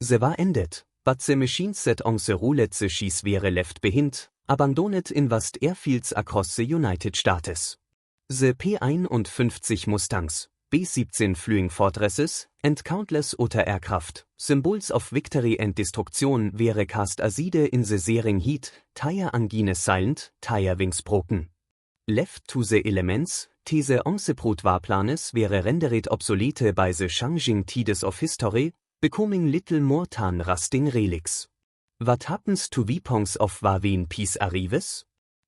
Ze war endet, but the machines set on the roulette the schieß were left behind, abandoned in vast airfields across the United States. The P-51 Mustangs, B-17 Flying Fortresses, and countless other aircraft, symbols of victory and destruction were cast aside in the searing heat, tire angine silent, tire wings broken. Left to the elements, the onseprut Warplanes were rendered obsolete by the changing tides of history, becoming little more than rusting relics. What happens to weapons of war when peace arrives?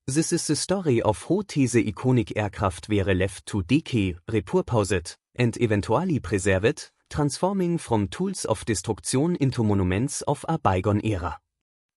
This is the story of how the iconic aircraft were left to decay, repurposed, and eventually preserved, transforming from tools of destruction into monuments of a bygone era.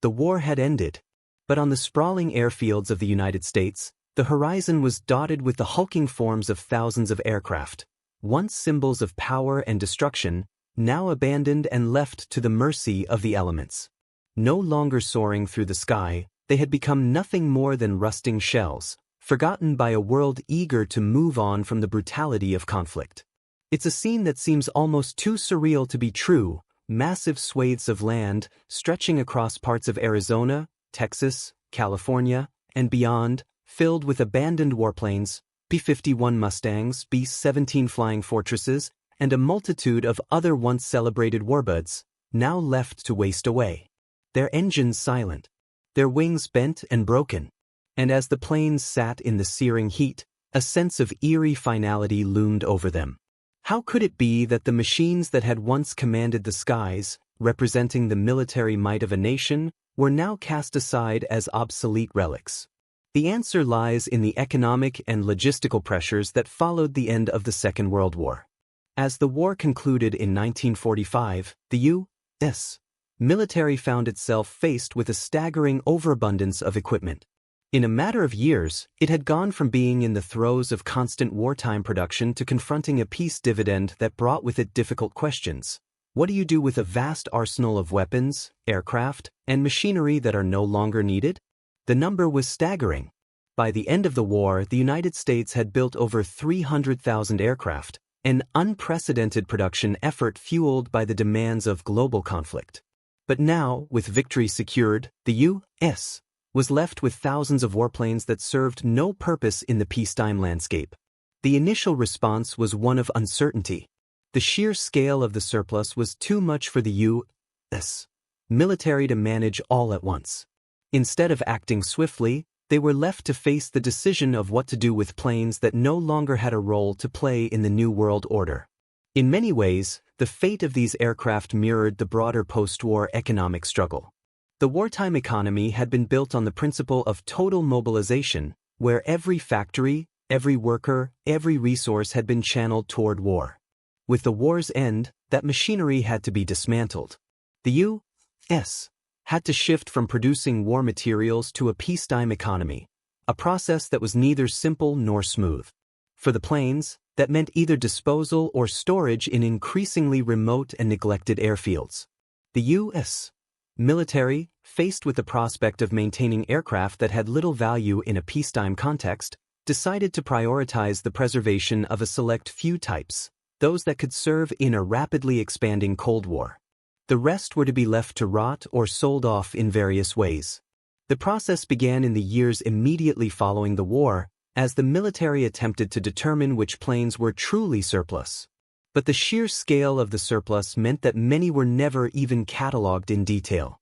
The war had ended, but on the sprawling airfields of the United States, the horizon was dotted with the hulking forms of thousands of aircraft, once symbols of power and destruction, now abandoned and left to the mercy of the elements. No longer soaring through the sky, they had become nothing more than rusting shells, forgotten by a world eager to move on from the brutality of conflict. It's a scene that seems almost too surreal to be true, massive swathes of land, stretching across parts of Arizona, Texas, California, and beyond, filled with abandoned warplanes, P-51 Mustangs, B-17 Flying Fortresses, and a multitude of other once celebrated warbirds, now left to waste away. Their engines silent, their wings bent and broken, and as the planes sat in the searing heat, a sense of eerie finality loomed over them. How could it be that the machines that had once commanded the skies, representing the military might of a nation, were now cast aside as obsolete relics? The answer lies in the economic and logistical pressures that followed the end of the Second World War. As the war concluded in 1945, the U.S. military found itself faced with a staggering overabundance of equipment. In a matter of years, it had gone from being in the throes of constant wartime production to confronting a peace dividend that brought with it difficult questions. What do you do with a vast arsenal of weapons, aircraft, and machinery that are no longer needed? The number was staggering. By the end of the war, the United States had built over 300,000 aircraft, an unprecedented production effort fueled by the demands of global conflict. But now, with victory secured, the U.S. was left with thousands of warplanes that served no purpose in the peacetime landscape. The initial response was one of uncertainty. The sheer scale of the surplus was too much for the U.S. military to manage all at once. Instead of acting swiftly, they were left to face the decision of what to do with planes that no longer had a role to play in the New World Order. In many ways, the fate of these aircraft mirrored the broader post-war economic struggle. The wartime economy had been built on the principle of total mobilization, where every factory, every worker, every resource had been channeled toward war. With the war's end, that machinery had to be dismantled. The U.S. had to shift from producing war materials to a peacetime economy, a process that was neither simple nor smooth. For the planes, that meant either disposal or storage in increasingly remote and neglected airfields. The U.S. military, faced with the prospect of maintaining aircraft that had little value in a peacetime context, decided to prioritize the preservation of a select few types, those that could serve in a rapidly expanding Cold War. The rest were to be left to rot or sold off in various ways. The process began in the years immediately following the war, as the military attempted to determine which planes were truly surplus. But the sheer scale of the surplus meant that many were never even catalogued in detail.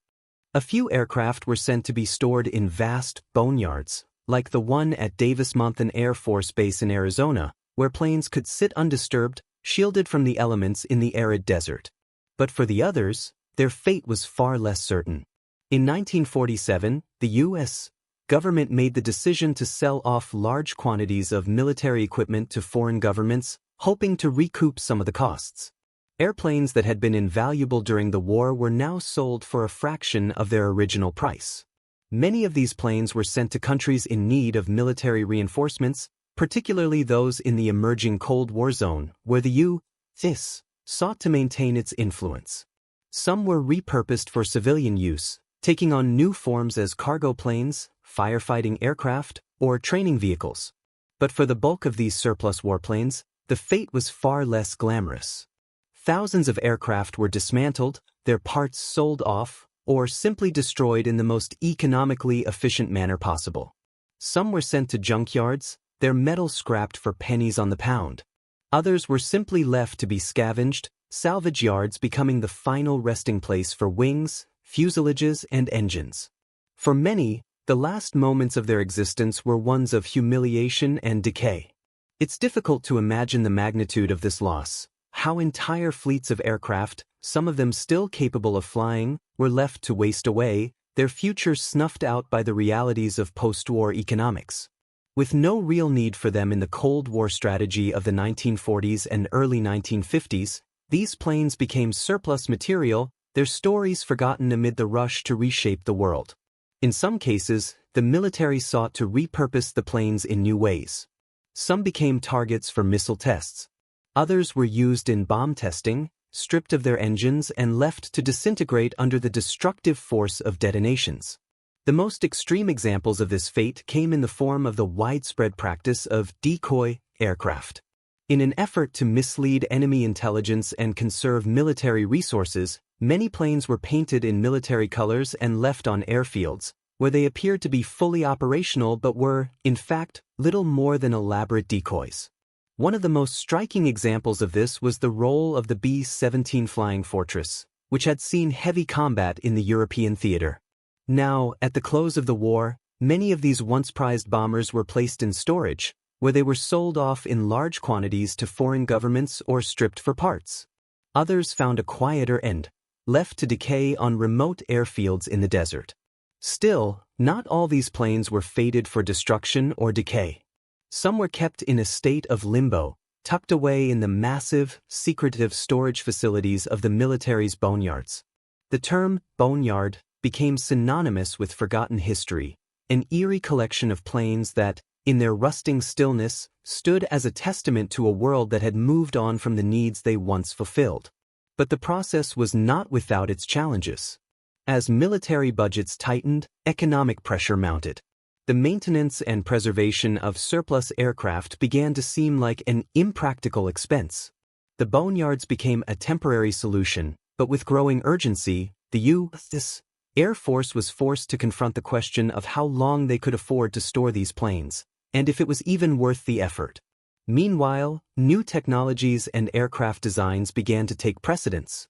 A few aircraft were sent to be stored in vast boneyards, like the one at Davis-Monthan Air Force Base in Arizona, where planes could sit undisturbed, shielded from the elements in the arid desert. But for the others, their fate was far less certain. In 1947, the U.S. government made the decision to sell off large quantities of military equipment to foreign governments, hoping to recoup some of the costs. Airplanes that had been invaluable during the war were now sold for a fraction of their original price. Many of these planes were sent to countries in need of military reinforcements, particularly those in the emerging Cold War zone, where the U.S. sought to maintain its influence. Some were repurposed for civilian use, taking on new forms as cargo planes, firefighting aircraft, or training vehicles. But for the bulk of these surplus warplanes, the fate was far less glamorous. Thousands of aircraft were dismantled, their parts sold off, or simply destroyed in the most economically efficient manner possible. Some were sent to junkyards, their metal scrapped for pennies on the pound. Others were simply left to be scavenged, salvage yards becoming the final resting place for wings, fuselages, and engines. For many, the last moments of their existence were ones of humiliation and decay. It's difficult to imagine the magnitude of this loss, how entire fleets of aircraft, some of them still capable of flying, were left to waste away, their futures snuffed out by the realities of post-war economics. With no real need for them in the Cold War strategy of the 1940s and early 1950s, these planes became surplus material, their stories forgotten amid the rush to reshape the world. In some cases, the military sought to repurpose the planes in new ways. Some became targets for missile tests. Others were used in bomb testing, stripped of their engines and left to disintegrate under the destructive force of detonations. The most extreme examples of this fate came in the form of the widespread practice of decoy aircraft. In an effort to mislead enemy intelligence and conserve military resources, many planes were painted in military colors and left on airfields, where they appeared to be fully operational but were, in fact, little more than elaborate decoys. One of the most striking examples of this was the role of the B-17 Flying Fortress, which had seen heavy combat in the European theater. Now, at the close of the war, many of these once prized bombers were placed in storage, where they were sold off in large quantities to foreign governments or stripped for parts. Others found a quieter end, left to decay on remote airfields in the desert. Still, not all these planes were fated for destruction or decay. Some were kept in a state of limbo, tucked away in the massive, secretive storage facilities of the military's boneyards. The term boneyard became synonymous with forgotten history, an eerie collection of planes that, in their rusting stillness, stood as a testament to a world that had moved on from the needs they once fulfilled. But the process was not without its challenges. As military budgets tightened, economic pressure mounted. The maintenance and preservation of surplus aircraft began to seem like an impractical expense. The boneyards became a temporary solution, but with growing urgency, the U.S. Air Force was forced to confront the question of how long they could afford to store these planes, and if it was even worth the effort. Meanwhile, new technologies and aircraft designs began to take precedence.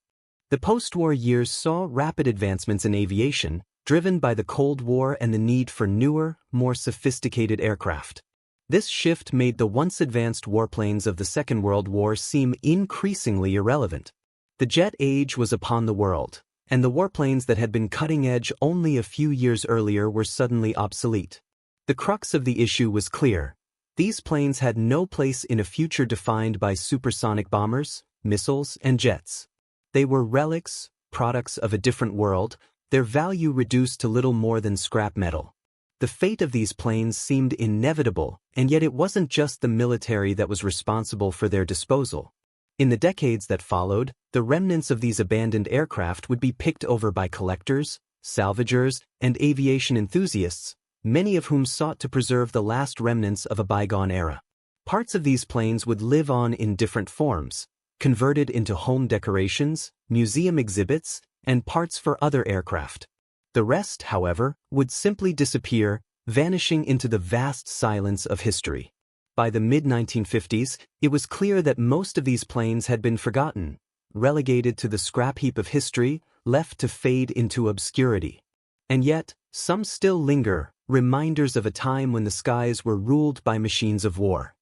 The post-war years saw rapid advancements in aviation, driven by the Cold War and the need for newer, more sophisticated aircraft. This shift made the once advanced warplanes of the Second World War seem increasingly irrelevant. The jet age was upon the world, and the warplanes that had been cutting edge only a few years earlier were suddenly obsolete. The crux of the issue was clear. These planes had no place in a future defined by supersonic bombers, missiles, and jets. They were relics, products of a different world, their value reduced to little more than scrap metal. The fate of these planes seemed inevitable, and yet it wasn't just the military that was responsible for their disposal. In the decades that followed, the remnants of these abandoned aircraft would be picked over by collectors, salvagers, and aviation enthusiasts, many of whom sought to preserve the last remnants of a bygone era. Parts of these planes would live on in different forms, converted into home decorations, museum exhibits, and parts for other aircraft. The rest, however, would simply disappear, vanishing into the vast silence of history. By the mid-1950s, it was clear that most of these planes had been forgotten, relegated to the scrap heap of history, left to fade into obscurity. And yet, some still linger, reminders of a time when the skies were ruled by machines of war.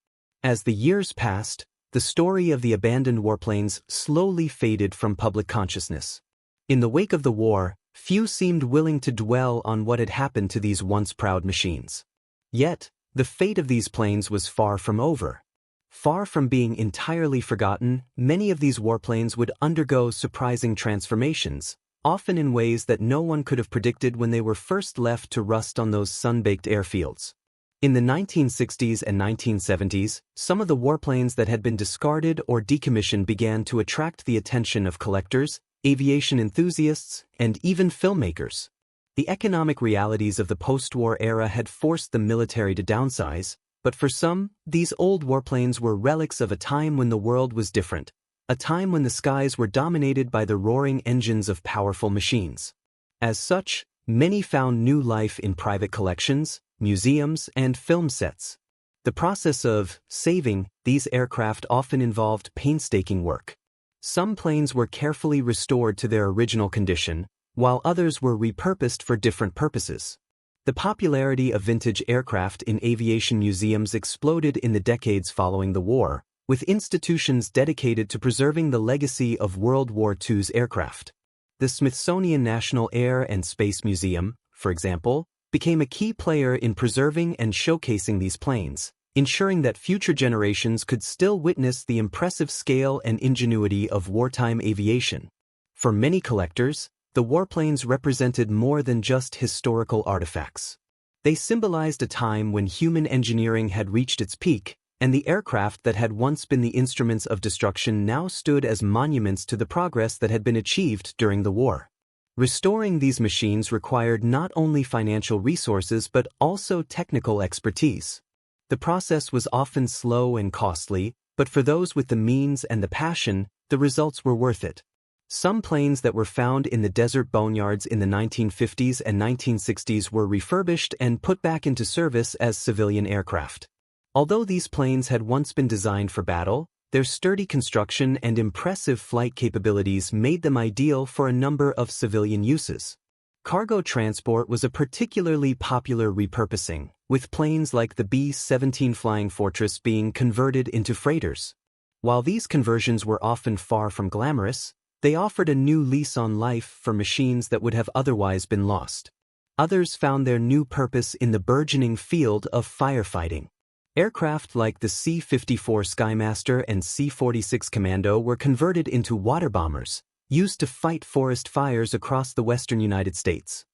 As the years passed, the story of the abandoned warplanes slowly faded from public consciousness. In the wake of the war, few seemed willing to dwell on what had happened to these once proud machines. Yet, the fate of these planes was far from over. Far from being entirely forgotten, many of these warplanes would undergo surprising transformations, often in ways that no one could have predicted when they were first left to rust on those sun-baked airfields. In the 1960s and 1970s, some of the warplanes that had been discarded or decommissioned began to attract the attention of collectors, aviation enthusiasts, and even filmmakers. The economic realities of the post-war era had forced the military to downsize, but for some, these old warplanes were relics of a time when the world was different, a time when the skies were dominated by the roaring engines of powerful machines. As such, many found new life in private collections, museums, and film sets. The process of saving these aircraft often involved painstaking work. Some planes were carefully restored to their original condition, while others were repurposed for different purposes. The popularity of vintage aircraft in aviation museums exploded in the decades following the war, with institutions dedicated to preserving the legacy of World War II's aircraft. The Smithsonian National Air and Space Museum, for example, became a key player in preserving and showcasing these planes, ensuring that future generations could still witness the impressive scale and ingenuity of wartime aviation. For many collectors, the warplanes represented more than just historical artifacts. They symbolized a time when human engineering had reached its peak, and the aircraft that had once been the instruments of destruction now stood as monuments to the progress that had been achieved during the war. Restoring these machines required not only financial resources but also technical expertise. The process was often slow and costly, but for those with the means and the passion, the results were worth it. Some planes that were found in the desert boneyards in the 1950s and 1960s were refurbished and put back into service as civilian aircraft. Although these planes had once been designed for battle, their sturdy construction and impressive flight capabilities made them ideal for a number of civilian uses. Cargo transport was a particularly popular repurposing, with planes like the B-17 Flying Fortress being converted into freighters. While these conversions were often far from glamorous, they offered a new lease on life for machines that would have otherwise been lost. Others found their new purpose in the burgeoning field of firefighting. Aircraft like the C-54 Skymaster and C-46 Commando were converted into water bombers, used to fight forest fires across the western United States.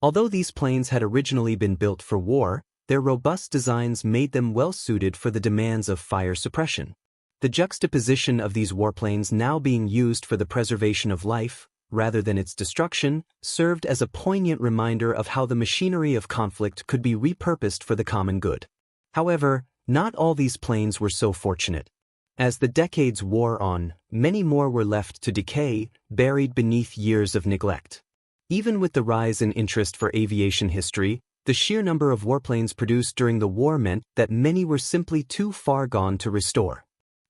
Although these planes had originally been built for war, their robust designs made them well-suited for the demands of fire suppression. The juxtaposition of these warplanes now being used for the preservation of life, rather than its destruction, served as a poignant reminder of how the machinery of conflict could be repurposed for the common good. However, not all these planes were so fortunate. As the decades wore on, many more were left to decay, buried beneath years of neglect. Even with the rise in interest for aviation history, the sheer number of warplanes produced during the war meant that many were simply too far gone to restore.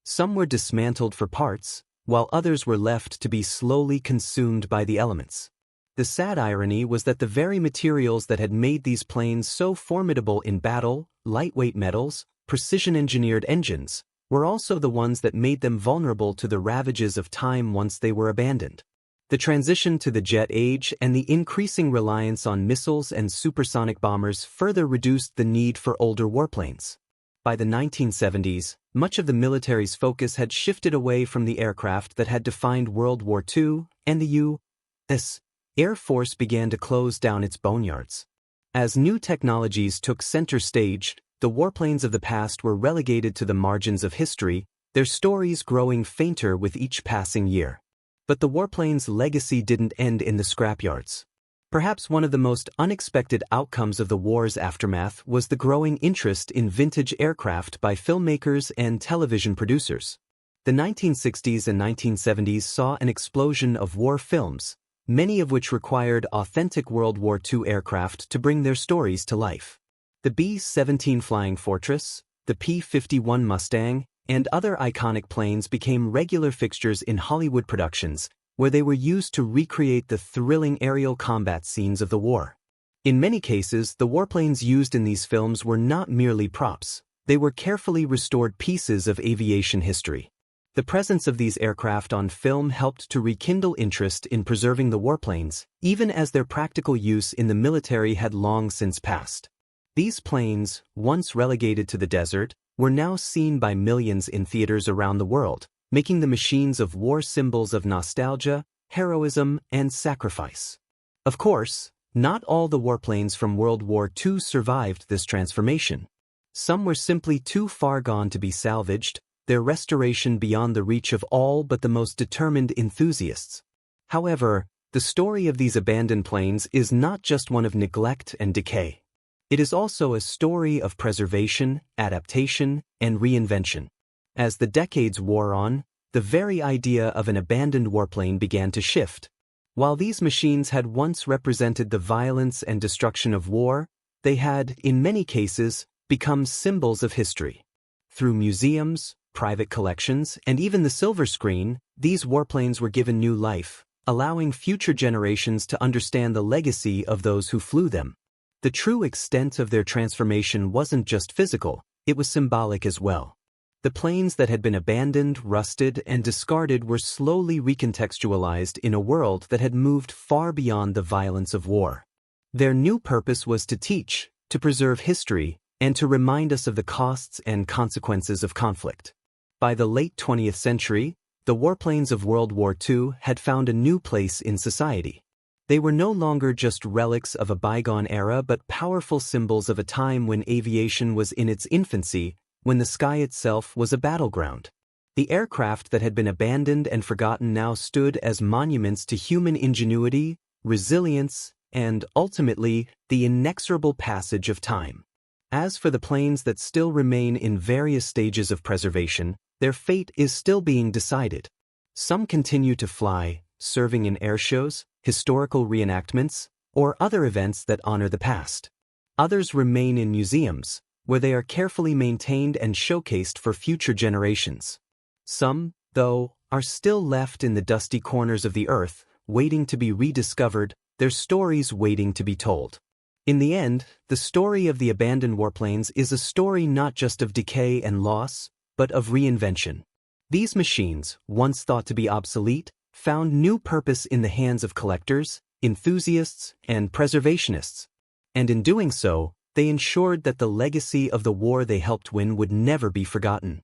Some were dismantled for parts, while others were left to be slowly consumed by the elements. The sad irony was that the very materials that had made these planes so formidable in battle, lightweight metals, precision-engineered engines, were also the ones that made them vulnerable to the ravages of time once they were abandoned. The transition to the jet age and the increasing reliance on missiles and supersonic bombers further reduced the need for older warplanes. By the 1970s, much of the military's focus had shifted away from the aircraft that had defined World War II, and the U.S. Air Force began to close down its boneyards. As new technologies took center stage, the warplanes of the past were relegated to the margins of history, their stories growing fainter with each passing year. But the warplane's legacy didn't end in the scrapyards. Perhaps one of the most unexpected outcomes of the war's aftermath was the growing interest in vintage aircraft by filmmakers and television producers. The 1960s and 1970s saw an explosion of war films, many of which required authentic World War II aircraft to bring their stories to life. The B-17 Flying Fortress, the P-51 Mustang, and other iconic planes became regular fixtures in Hollywood productions, where they were used to recreate the thrilling aerial combat scenes of the war. In many cases, the warplanes used in these films were not merely props, they were carefully restored pieces of aviation history. The presence of these aircraft on film helped to rekindle interest in preserving the warplanes, even as their practical use in the military had long since passed. These planes, once relegated to the desert, were now seen by millions in theaters around the world, making the machines of war symbols of nostalgia, heroism, and sacrifice. Of course, not all the warplanes from World War II survived this transformation. Some were simply too far gone to be salvaged, their restoration beyond the reach of all but the most determined enthusiasts. However, the story of these abandoned planes is not just one of neglect and decay. It is also a story of preservation, adaptation, and reinvention. As the decades wore on, the very idea of an abandoned warplane began to shift. While these machines had once represented the violence and destruction of war, they had, in many cases, become symbols of history. Through museums, private collections, and even the silver screen, these warplanes were given new life, allowing future generations to understand the legacy of those who flew them. The true extent of their transformation wasn't just physical, it was symbolic as well. The planes that had been abandoned, rusted, and discarded were slowly recontextualized in a world that had moved far beyond the violence of war. Their new purpose was to teach, to preserve history, and to remind us of the costs and consequences of conflict. By the late 20th century, the warplanes of World War II had found a new place in society. They were no longer just relics of a bygone era but powerful symbols of a time when aviation was in its infancy, when the sky itself was a battleground. The aircraft that had been abandoned and forgotten now stood as monuments to human ingenuity, resilience, and, ultimately, the inexorable passage of time. As for the planes that still remain in various stages of preservation, their fate is still being decided. Some continue to fly, serving in airshows, historical reenactments, or other events that honor the past. Others remain in museums, where they are carefully maintained and showcased for future generations. Some, though, are still left in the dusty corners of the earth, waiting to be rediscovered, their stories waiting to be told. In the end, the story of the abandoned warplanes is a story not just of decay and loss, but of reinvention. These machines, once thought to be obsolete, found new purpose in the hands of collectors, enthusiasts, and preservationists. And in doing so, they ensured that the legacy of the war they helped win would never be forgotten.